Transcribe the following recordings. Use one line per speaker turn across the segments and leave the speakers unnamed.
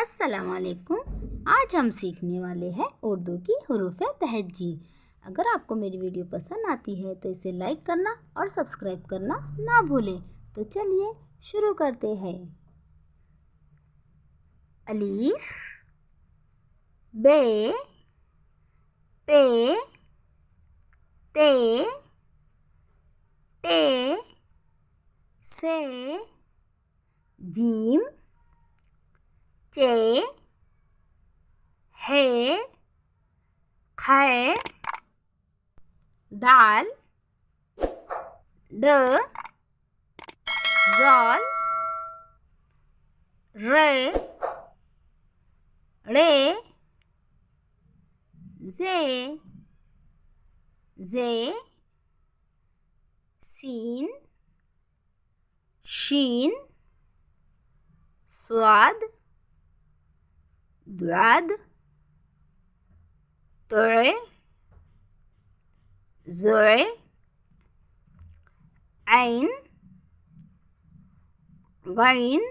अस्सलामुअलैकुम। आज हम सीखने वाले हैं उर्दू की हुरूफ़े तहज्जी। अगर आपको मेरी वीडियो पसंद आती है तो इसे लाइक करना और सब्सक्राइब करना ना भूलें। तो चलिए शुरू करते हैं। अलीफ, बे, पे, ते, टे, से, जीम, चे, है, खे, दाल, ड, ज़ाल, रे, रे, जे, सीन, शीन, स्वाद, द्वाद, तोए, ज़ोए, ऐन, गैन,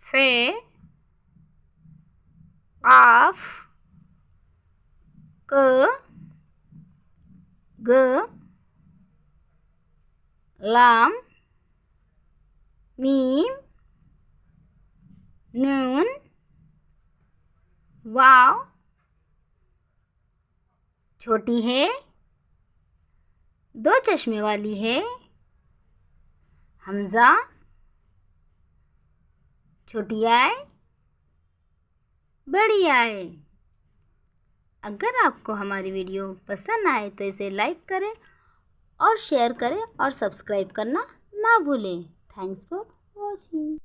फे, काफ, क, ग, लाम, मीम, नून, वाव, छोटी है, दो चश्मे वाली है, हमज़ा, छोटी आए, बड़ी आए। अगर आपको हमारी वीडियो पसंद आए तो इसे लाइक करें और शेयर करें और सब्सक्राइब करना ना भूलें। Thanks for watching.